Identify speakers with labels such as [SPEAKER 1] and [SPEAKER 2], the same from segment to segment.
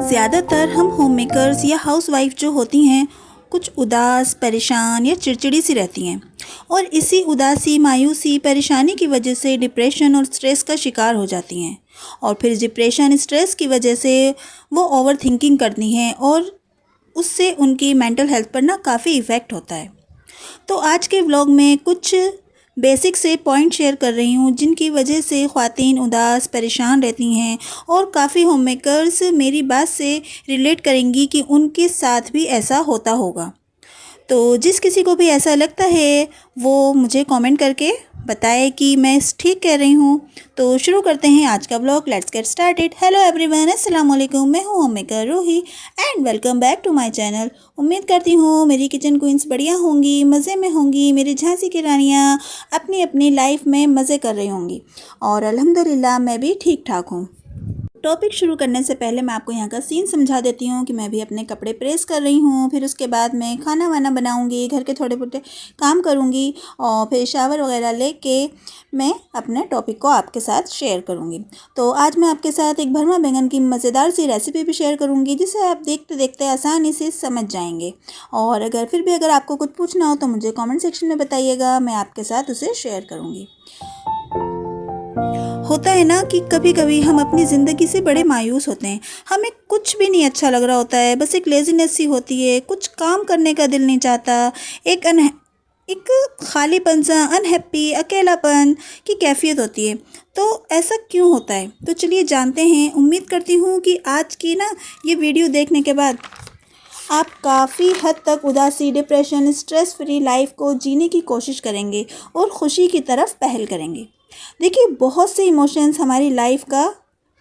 [SPEAKER 1] ज़्यादातर हम home makers या हाउसवाइफ जो होती हैं कुछ उदास, परेशान या चिड़चिड़ी सी रहती हैं और इसी उदासी, मायूसी, परेशानी की वजह से डिप्रेशन और स्ट्रेस का शिकार हो जाती हैं। और फिर डिप्रेशन, स्ट्रेस की वजह से वो ओवर थिंकिंग करती हैं और उससे उनकी मेंटल हेल्थ पर ना काफ़ी इफ़ेक्ट होता है। तो आज के व्लॉग में कुछ बेसिक से पॉइंट शेयर कर रही हूँ जिनकी वजह से ख़वातीन उदास, परेशान रहती हैं और काफ़ी होम मेकर्स मेरी बात से रिलेट करेंगी कि उनके साथ भी ऐसा होता होगा। तो जिस किसी को भी ऐसा लगता है वो मुझे कमेंट करके बताए कि मैं ठीक कह रही हूँ। तो शुरू करते हैं आज का blog. Let's get started. Hello everyone, अस्सलाम वालेकुम। मैं हूँ home maker Ruhi and welcome back to my channel. उम्मीद करती हूँ मेरी किचन क्वींस बढ़िया होंगी, मज़े में होंगी, मेरी झांसी की रानियाँ अपनी अपनी लाइफ में मज़े कर रही होंगी और अल्हम्दुलिल्लाह मैं भी ठीक ठाक हूँ। टॉपिक शुरू करने से पहले मैं आपको यहाँ का सीन समझा देती हूँ कि मैं भी अपने कपड़े प्रेस कर रही हूँ। फिर उसके बाद मैं खाना वाना बनाऊँगी, घर के थोड़े बहुत काम करूँगी और फिर शावर वगैरह लेके मैं अपने टॉपिक को आपके साथ शेयर करूँगी। तो आज मैं आपके साथ एक भरमा बैंगन की मज़ेदार सी रेसिपी भी शेयर करूँगी जिसे आप देखते देखते आसानी से समझ जाएंगे। और अगर आपको कुछ पूछना हो तो मुझे कॉमेंट सेक्शन में बताइएगा, मैं आपके साथ उसे शेयर करूँगी। होता है ना कि कभी कभी हम अपनी ज़िंदगी से बड़े मायूस होते हैं, हमें कुछ भी नहीं अच्छा लग रहा होता है, बस एक लेज़ीनेस सी होती है, कुछ काम करने का दिल नहीं चाहता, एक खालीपन सा, अनहैप्पी, अकेलापन की कैफियत होती है। तो ऐसा क्यों होता है? तो चलिए जानते हैं। उम्मीद करती हूँ कि आज की ना ये वीडियो देखने के बाद आप काफ़ी हद तक उदासी, डिप्रेशन, स्ट्रेस फ्री लाइफ को जीने की कोशिश करेंगे और ख़ुशी की तरफ पहल करेंगे। देखिए, बहुत से इमोशंस हमारी लाइफ का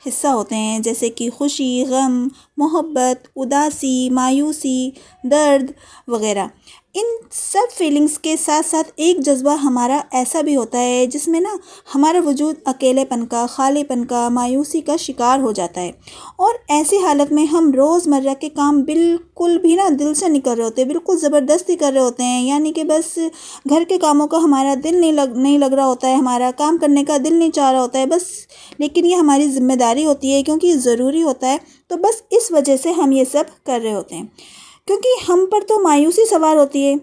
[SPEAKER 1] हिस्सा होते हैं, जैसे कि खुशी, गम, मोहब्बत, उदासी, मायूसी, दर्द वगैरह। इन सब फीलिंग्स के साथ साथ एक जज्बा हमारा ऐसा भी होता है जिसमें ना हमारा वजूद अकेलेपन का, खालीपन का, मायूसी का शिकार हो जाता है। और ऐसी हालत में हम रोज़मर्रा के काम बिल्कुल भी ना दिल से नहीं कर रहे होते, बिल्कुल ज़बरदस्ती कर रहे होते हैं। यानी कि बस घर के कामों का हमारा दिल नहीं लग रहा होता है, हमारा काम करने का दिल नहीं चाह रहा होता है बस, लेकिन ये हमारी ज़िम्मेदारी होती है क्योंकि ज़रूरी होता है। तो बस इस वजह से हम ये सब कर रहे होते हैं क्योंकि हम पर तो मायूसी सवार होती है।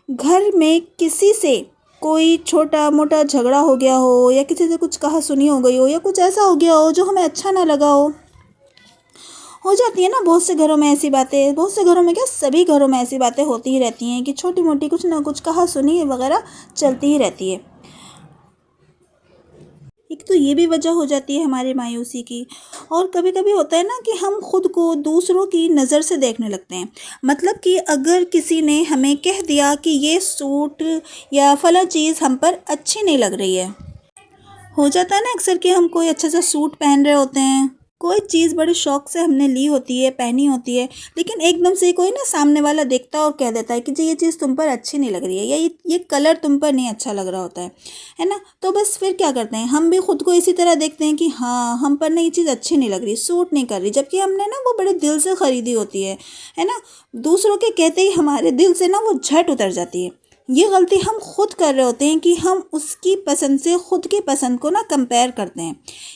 [SPEAKER 1] घर में किसी से कोई छोटा मोटा झगड़ा हो गया हो या किसी से कुछ कहा सुनी हो गई हो या कुछ ऐसा हो गया हो जो हमें अच्छा ना लगा हो जाती है ना बहुत से घरों में ऐसी बातें। बहुत से घरों में क्या, सभी घरों में ऐसी बातें होती ही रहती हैं कि छोटी मोटी कुछ ना कुछ कहा सुनी वगैरह चलती ही रहती है। एक तो ये भी वजह हो जाती है हमारी मायूसी की। और कभी कभी होता है ना कि हम खुद को दूसरों की नज़र से देखने लगते हैं। मतलब कि अगर किसी ने हमें कह दिया कि ये सूट या फला चीज़ हम पर अच्छी नहीं लग रही है, हो जाता है ना अक्सर कि हम कोई अच्छा सा सूट पहन रहे होते हैं, कोई चीज़ बड़े शौक से हमने ली होती है, पहनी होती है, लेकिन एकदम से कोई ना सामने वाला देखता है और कह देता है कि जी ये चीज़ तुम पर अच्छी नहीं लग रही है या ये कलर तुम पर नहीं अच्छा लग रहा होता है ना। तो बस फिर क्या करते हैं, हम भी खुद को इसी तरह देखते हैं कि हाँ हम पर ना ये चीज़ अच्छी नहीं लग रही, सूट नहीं कर रही, जबकि हमने ना वो बड़े दिल से ख़रीदी होती है ना। दूसरों के कहते ही हमारे दिल से ना वो झट उतर जाती है। ये गलती हम खुद कर रहे होते हैं कि हम उसकी पसंद से खुद की पसंद को ना कंपेयर करते हैं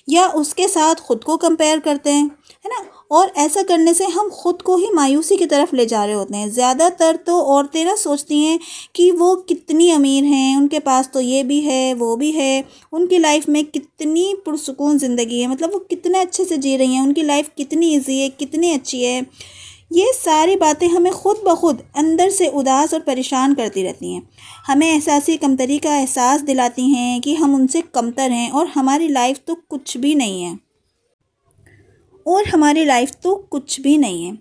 [SPEAKER 1] या उसके साथ खुद को कंपेयर करते हैं, है ना। और ऐसा करने से हम खुद को ही मायूसी की तरफ ले जा रहे होते हैं। ज़्यादातर तो औरतें ना सोचती हैं कि वो कितनी अमीर हैं, उनके पास तो ये भी है वो भी है, उनकी लाइफ में कितनी पुरसुकून ज़िंदगी है, मतलब वो कितने अच्छे से जी रही हैं, उनकी लाइफ कितनी ईजी है, कितनी अच्छी है। ये सारी बातें हमें खुद ब खुद अंदर से उदास और परेशान करती रहती हैं। हमें एहसासी कमतरी का एहसास दिलाती हैं कि हम उनसे कमतर हैं और हमारी लाइफ तो कुछ भी नहीं है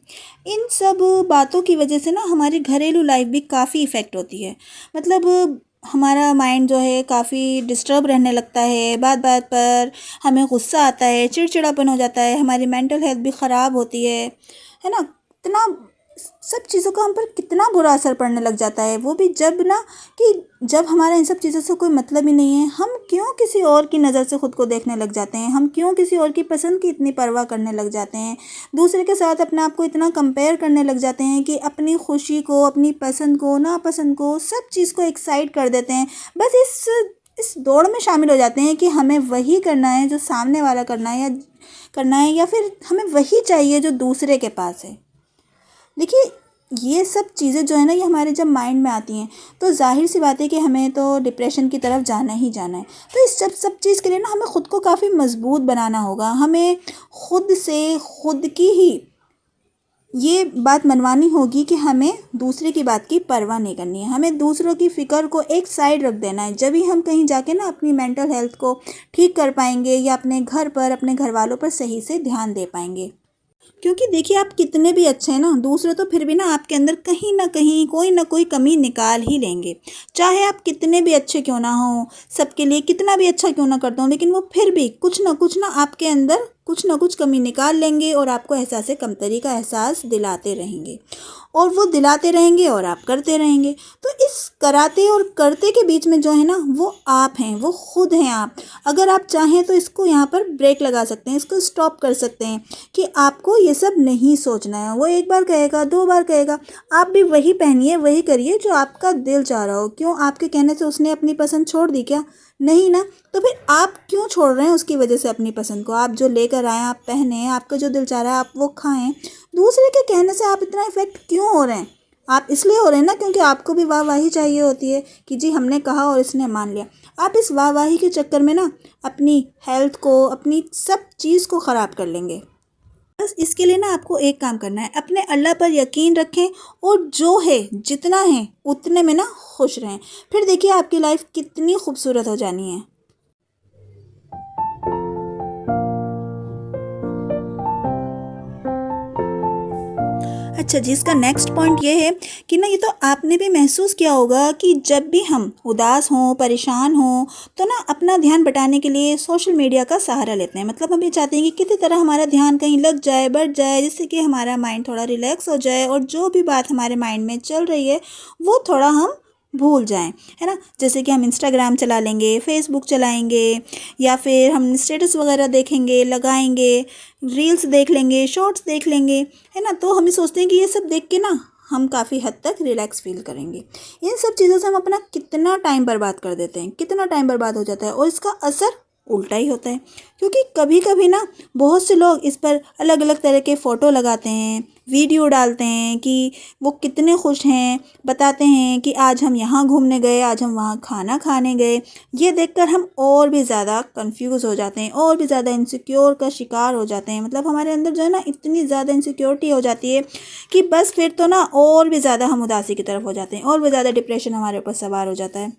[SPEAKER 1] इन सब बातों की वजह से ना हमारी घरेलू लाइफ भी काफ़ी इफ़ेक्ट होती है। मतलब हमारा माइंड जो है काफ़ी डिस्टर्ब रहने लगता है, बात बात पर हमें गुस्सा आता है, चिड़चिड़ापन हो जाता है, हमारी मेंटल हेल्थ भी ख़राब होती है ना। इतना सब चीज़ों का हम पर कितना बुरा असर पड़ने लग जाता है, वो भी जब हमारा इन सब चीज़ों से कोई मतलब ही नहीं है। हम क्यों किसी और की नज़र से ख़ुद को देखने लग जाते हैं, हम क्यों किसी और की पसंद की इतनी परवाह करने लग जाते हैं, दूसरे के साथ अपने आप को इतना कंपेयर करने लग जाते हैं कि अपनी खुशी को, अपनी पसंद को, नापसंद को, सब चीज़ को एक साइड कर देते हैं बस इस इस दौड़ में शामिल हो जाते हैं कि हमें वही करना है जो सामने वाला करना है या फिर हमें वही चाहिए जो दूसरे के पास है। देखिए, ये सब चीज़ें जो है ना, ये हमारे जब माइंड में आती हैं तो ज़ाहिर सी बात है कि हमें तो डिप्रेशन की तरफ जाना ही जाना है। तो इस सब चीज़ के लिए ना हमें ख़ुद को काफ़ी मजबूत बनाना होगा। हमें खुद से खुद की ही ये बात मनवानी होगी कि हमें दूसरे की बात की परवाह नहीं करनी है। हमें दूसरों की फ़िक्र को एक साइड रख देना है। जब ही हम कहीं जाके ना अपनी मेंटल हेल्थ को ठीक कर पाएंगे या अपने घर पर, अपने घर वालों पर सही से ध्यान दे पाएंगे। क्योंकि देखिए, आप कितने भी अच्छे हैं ना, दूसरे तो फिर भी ना आपके अंदर कहीं ना कहीं कोई ना कोई कमी निकाल ही लेंगे। चाहे आप कितने भी अच्छे क्यों ना हो, सबके लिए कितना भी अच्छा क्यों ना करते हो, लेकिन वो फिर भी कुछ ना आपके अंदर कुछ ना कुछ कमी निकाल लेंगे और आपको एहसास कमतरी का एहसास दिलाते रहेंगे। और वो दिलाते रहेंगे और आप करते रहेंगे। तो इस कराते और करते के बीच में जो है ना, वो आप हैं, वो खुद हैं आप। अगर आप चाहें तो इसको यहाँ पर ब्रेक लगा सकते हैं, इसको स्टॉप कर सकते हैं कि आपको ये सब नहीं सोचना है। वो एक बार कहेगा, दो बार कहेगा, आप भी वही पहनिए, वही करिए जो आपका दिल चाह रहा हो। क्यों, आपके कहने से उसने अपनी पसंद छोड़ दी क्या? नहीं ना। तो फिर आप क्यों छोड़ रहे हैं उसकी वजह से अपनी पसंद को? आप जो लेकर आए आप पहने, आपका जो दिल चाह रहा है आप वो खाएं। दूसरे के कहने से आप इतना इफेक्ट क्यों हो रहे हैं? आप इसलिए हो रहे हैं ना क्योंकि आपको भी वाहवाही चाहिए होती है कि जी हमने कहा और इसने मान लिया। आप इस वाहवाही के चक्कर में ना अपनी हेल्थ को, अपनी सब चीज़ को ख़राब कर लेंगे। बस इसके लिए ना आपको एक काम करना है, अपने अल्लाह पर यकीन रखें और जो है, जितना है उतने में ना खुश रहें। फिर देखिए आपकी लाइफ कितनी खूबसूरत हो जानी है। अच्छा जी, इसका नेक्स्ट पॉइंट ये है कि ना, ये तो आपने भी महसूस किया होगा कि जब भी हम उदास हों, परेशान हों, तो ना अपना ध्यान बटाने के लिए सोशल मीडिया का सहारा लेते हैं। मतलब हम ये चाहते हैं कि किसी तरह हमारा ध्यान कहीं लग जाए, बढ़ जाए, जिससे कि हमारा माइंड थोड़ा रिलैक्स हो जाए और जो भी बात हमारे माइंड में चल रही है वो थोड़ा हम भूल जाएं, है ना। जैसे कि हम इंस्टाग्राम चला लेंगे, फेसबुक चलाएंगे, या फिर हम स्टेटस वगैरह देखेंगे, लगाएंगे, रील्स देख लेंगे, शॉर्ट्स देख लेंगे, है ना। तो हम सोचते हैं कि ये सब देख के ना हम काफ़ी हद तक रिलैक्स फील करेंगे। इन सब चीज़ों से हम अपना कितना टाइम बर्बाद कर देते हैं, कितना टाइम बर्बाद हो जाता है और इसका असर उल्टा ही होता है। क्योंकि कभी कभी ना बहुत से लोग इस पर अलग अलग तरह के फ़ोटो लगाते हैं, वीडियो डालते हैं कि वो कितने खुश हैं, बताते हैं कि आज हम यहाँ घूमने गए, आज हम वहाँ खाना खाने गए। ये देखकर हम और भी ज़्यादा कंफ्यूज हो जाते हैं, और भी ज़्यादा इनसिक्योर का शिकार हो जाते हैं। मतलब हमारे अंदर जो है ना इतनी ज़्यादा इनसिक्योरिटी हो जाती है कि बस फिर तो ना और भी ज़्यादा हम उदासी की तरफ हो जाते हैं, और भी ज़्यादा डिप्रेशन हमारे ऊपर सवार हो जाता है।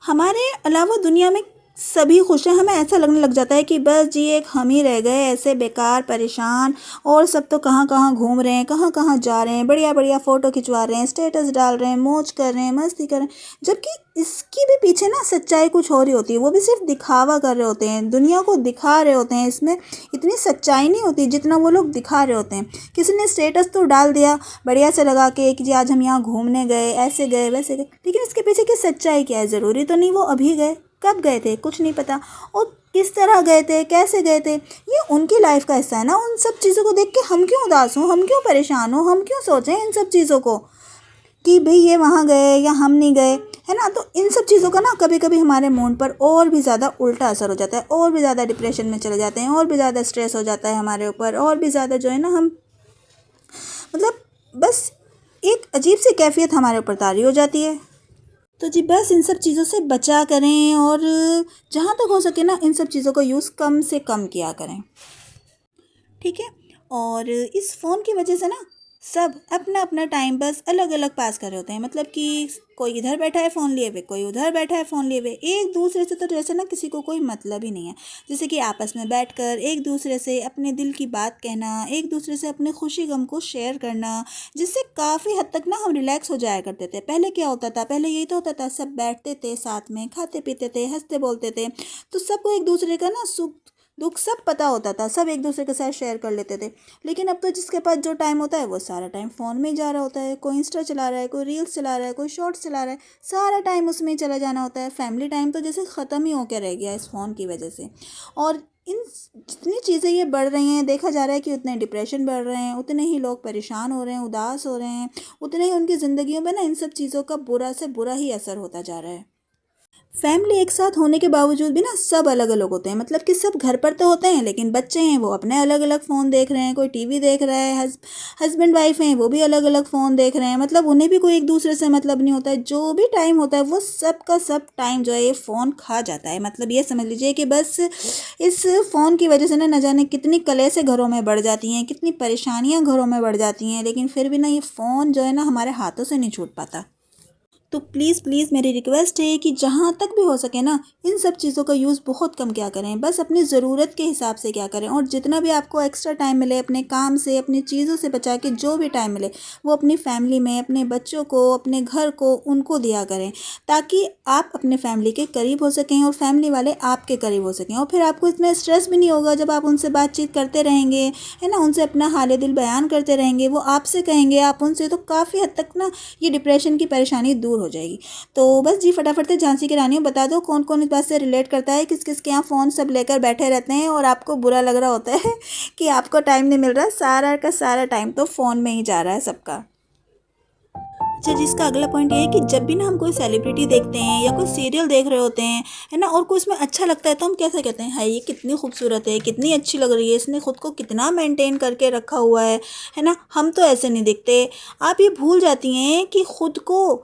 [SPEAKER 1] हमारे अलावा दुनिया में सभी खुश हैं, हमें ऐसा लगने लग जाता है कि बस जी एक हम ही रह गए ऐसे बेकार परेशान, और सब तो कहाँ कहाँ घूम रहे हैं, कहाँ कहाँ जा रहे हैं, बढ़िया बढ़िया फ़ोटो खिंचवा रहे हैं, स्टेटस डाल रहे हैं, मौज कर रहे हैं, मस्ती कर रहे हैं। जबकि इसकी भी पीछे ना सच्चाई कुछ और ही होती है। वो भी सिर्फ दिखावा कर रहे होते हैं, दुनिया को दिखा रहे होते हैं। इसमें इतनी सच्चाई नहीं होती जितना वो लोग दिखा रहे होते हैं। किसी ने स्टेटस तो डाल दिया बढ़िया से लगा के कि जी आज हम यहाँ घूमने गए, ऐसे गए, वैसे गए, लेकिन इसके पीछे की सच्चाई क्या है? ज़रूरी तो नहीं वो अभी गए, कब गए थे कुछ नहीं पता, और किस तरह गए थे, कैसे गए थे, ये उनकी लाइफ का हिस्सा है ना। उन सब चीज़ों को देख के हम क्यों उदास हों, हम क्यों परेशान हों, हम क्यों सोचें इन सब चीज़ों को कि भाई ये वहाँ गए या हम नहीं गए, है ना। तो इन सब चीज़ों का ना कभी कभी हमारे मूड पर और भी ज़्यादा उल्टा असर हो जाता है, और भी ज़्यादा डिप्रेशन में चले जाते हैं, और भी ज़्यादा स्ट्रेस हो जाता है हमारे ऊपर, और भी ज़्यादा जो है ना हम, मतलब बस एक अजीब सी कैफियत हमारे ऊपर तारी हो जाती है। तो जी बस इन सब चीज़ों से बचा करें, और जहाँ तक हो सके ना इन सब चीज़ों का यूज़ कम से कम किया करें, ठीक है। और इस फ़ोन की वजह से ना सब अपना अपना टाइम बस अलग अलग पास कर रहे होते हैं। मतलब कि कोई इधर बैठा है फ़ोन लिए हुए, कोई उधर बैठा है फ़ोन लिए हुए, एक दूसरे से तो जैसे ना किसी को कोई मतलब ही नहीं है। जैसे कि आपस में बैठकर एक दूसरे से अपने दिल की बात कहना, एक दूसरे से अपने खुशी गम को शेयर करना, जिससे काफ़ी हद तक ना हम रिलैक्स हो जाया करते थे। पहले क्या होता था, पहले यही तो होता था, सब बैठते थे साथ में, खाते पीते थे, हंसते बोलते थे, तो सबको एक दूसरे का ना सुख दुख सब पता होता था, सब एक दूसरे के साथ शेयर कर लेते थे। लेकिन अब तो जिसके पास जो टाइम होता है वो सारा टाइम फ़ोन में ही जा रहा होता है। कोई इंस्टा चला रहा है, कोई रील्स चला रहा है, कोई शॉर्ट्स चला रहा है, सारा टाइम उसमें ही चला जाना होता है। फैमिली टाइम तो जैसे ख़त्म ही होकर रह गया इस फ़ोन की वजह से। और इन जितनी चीज़ें ये बढ़ रही हैं, देखा जा रहा है कि उतने डिप्रेशन बढ़ रहे हैं, उतने ही लोग परेशान हो रहे हैं, उदास हो रहे हैं, उतने ही उनकी ज़िंदगियों में ना इन सब चीज़ों का बुरा से बुरा ही असर होता जा रहा है। फैमिली एक साथ होने के बावजूद भी ना सब अलग अलग होते हैं, मतलब कि सब घर पर तो होते हैं लेकिन बच्चे हैं वो अपने अलग अलग फ़ोन देख रहे हैं, कोई टीवी देख रहा है, हस्बैंड वाइफ हैं वो भी अलग अलग फ़ोन देख रहे हैं, मतलब उन्हें भी कोई एक दूसरे से मतलब नहीं होता है। जो भी टाइम होता है वो सब का सब टाइम जो है ये फ़ोन खा जाता है। मतलब ये समझ लीजिए कि बस इस फ़ोन की वजह से ना न जाने कितनी कलेशें घरों में बढ़ जाती हैं, कितनी परेशानियां घरों में बढ़ जाती हैं, लेकिन फिर भी ना ये फ़ोन जो है ना हमारे हाथों से नहीं छूट पाता। तो प्लीज़ प्लीज़ मेरी रिक्वेस्ट है कि जहाँ तक भी हो सके ना इन सब चीज़ों का यूज़ बहुत कम क्या करें, बस अपनी ज़रूरत के हिसाब से क्या करें, और जितना भी आपको एक्स्ट्रा टाइम मिले अपने काम से अपनी चीज़ों से बचा के जो भी टाइम मिले वो अपनी फैमिली में, अपने बच्चों को, अपने घर को उनको दिया करें, ताकि आप अपने फैमिली के करीब हो सकें और फैमिली वाले आपके करीब हो सकें। और फिर आपको इतना स्ट्रेस भी नहीं होगा जब आप उनसे बातचीत करते रहेंगे, है ना, उनसे अपना हाल दिल बयान करते रहेंगे, वो आपसे कहेंगे आप उनसे, तो काफ़ी हद तक ना ये डिप्रेशन की परेशानी दूर हो जाएगी। तो बस जी फटाफट से झांसी की रानियों बता दो कौन कौन इस बात से रिलेट करता है, किस किस के यहाँ फ़ोन सब लेकर बैठे रहते हैं और आपको बुरा लग रहा होता है कि आपको टाइम नहीं मिल रहा, सारा का सारा टाइम तो फ़ोन में ही जा रहा है सबका। अच्छा, जिसका अगला पॉइंट ये है कि जब भी ना हम कोई सेलिब्रिटी देखते हैं या कोई सीरियल देख रहे होते हैं, है ना, और कोई उसमें अच्छा लगता है तो हम कैसे कहते हैं, हाय ये कितनी खूबसूरत है, कितनी अच्छी लग रही है, इसने खुद को कितना मेंटेन करके रखा हुआ है ना। हम तो ऐसे नहीं दिखते। आप ये भूल जाती हैं कि खुद को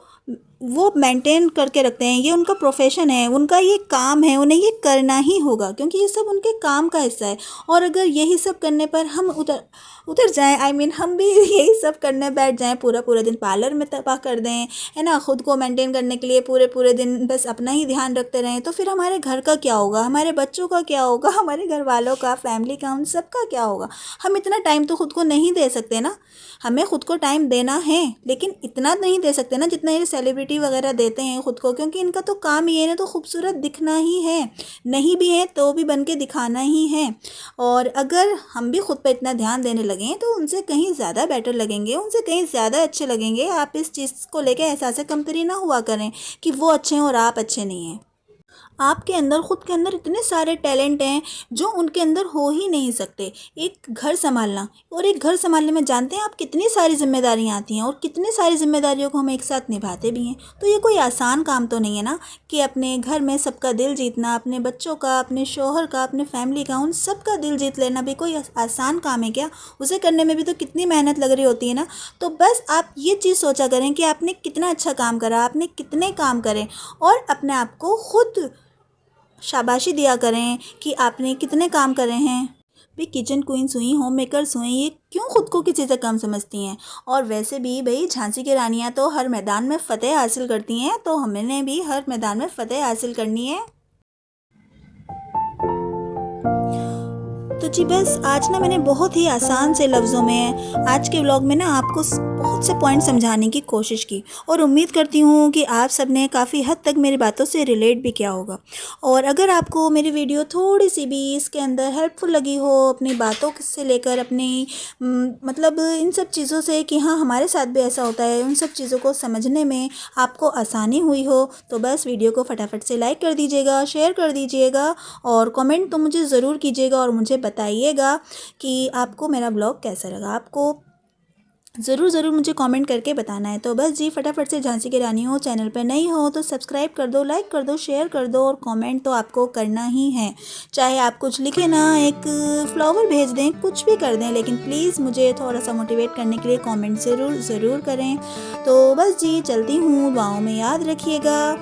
[SPEAKER 1] वो मेंटेन करके रखते हैं, ये उनका प्रोफेशन है, उनका ये काम है, उन्हें ये करना ही होगा क्योंकि ये सब उनके काम का हिस्सा है। और अगर यही सब करने पर हम उतर उतर जाएं, आई मीन हम भी यही सब करने बैठ जाएं, पूरा पूरा दिन पार्लर में तबाह कर दें, है ना, खुद को मेंटेन करने के लिए पूरे पूरे दिन बस अपना ही ध्यान रखते रहें, तो फिर हमारे घर का क्या होगा, हमारे बच्चों का क्या होगा, हमारे घर वालों का, फैमिली का, उन सब का क्या होगा। हम इतना टाइम तो खुद को नहीं दे सकते ना। हमें खुद को टाइम देना है लेकिन इतना नहीं दे सकते ना जितना ये सेलिब्रिटी वगैरह देते हैं खुद को, क्योंकि इनका तो काम ये है ना, तो खूबसूरत दिखना ही है, नहीं भी है तो भी बन के दिखाना ही है। और अगर हम भी खुद पर इतना ध्यान देने लगें तो उनसे कहीं ज़्यादा बेटर लगेंगे, उनसे कहीं ज़्यादा अच्छे लगेंगे। आप इस चीज़ को लेकर एहसास कमतरी ना हुआ करें कि वो अच्छे हैं और आप अच्छे नहीं हैं। आपके अंदर, खुद के अंदर इतने सारे टैलेंट हैं जो उनके अंदर हो ही नहीं सकते। एक घर संभालना, और एक घर संभालने में जानते हैं आप कितनी सारी जिम्मेदारियां आती हैं और कितनी सारी जिम्मेदारियों को हम एक साथ निभाते भी हैं। तो ये कोई आसान काम तो नहीं है ना कि अपने घर में सबका दिल जीतना, अपने बच्चों का, अपने शोहर का, अपने फैमिली का, उन सबका दिल जीत लेना भी कोई आसान काम है क्या? उसे करने में भी तो कितनी मेहनत लग रही होती है ना। तो बस आप ये चीज़ सोचा करें कि आपने कितना अच्छा काम करा, आपने कितने काम करें, और अपने आप को खुद शाबाशी दिया करें कि आपने कितने काम करे हैं। भाई किचन क्वींस हुई, होम मेकर्स हुई, ये क्यों खुद को किसी से कम समझती हैं? और वैसे भी भाई झांसी की रानियां तो हर मैदान में फ़तेह हासिल करती हैं, तो हमने भी हर मैदान में फ़तेह हासिल करनी है। तो जी बस आज ना मैंने बहुत ही आसान से लफ्ज़ों में आज के व्लॉग में ना आपको बहुत से पॉइंट समझाने की कोशिश की, और उम्मीद करती हूँ कि आप सब ने काफ़ी हद तक मेरी बातों से रिलेट भी किया होगा। और अगर आपको मेरी वीडियो थोड़ी सी भी इसके अंदर हेल्पफुल लगी हो, अपनी बातों से लेकर अपनी मतलब इन सब चीज़ों से कि हाँ हमारे साथ भी ऐसा होता है, उन सब चीज़ों को समझने में आपको आसानी हुई हो, तो बस वीडियो को फटाफट से लाइक कर दीजिएगा, शेयर कर दीजिएगा, और कमेंट तो मुझे ज़रूर कीजिएगा और मुझे बताइएगा कि आपको मेरा ब्लॉग कैसा लगा। आपको ज़रूर ज़रूर मुझे कमेंट करके बताना है। तो बस जी फटाफट से झांसी की रानी हो, चैनल पर नई हो तो सब्सक्राइब कर दो, लाइक कर दो, शेयर कर दो, और कमेंट तो आपको करना ही है। चाहे आप कुछ लिखें ना, एक फ्लावर भेज दें, कुछ भी कर दें, लेकिन प्लीज़ मुझे थोड़ा सा मोटिवेट करने के लिए कमेंट ज़रूर ज़रूर करें। तो बस जी चलती हूँ, दुआओं में याद रखिएगा।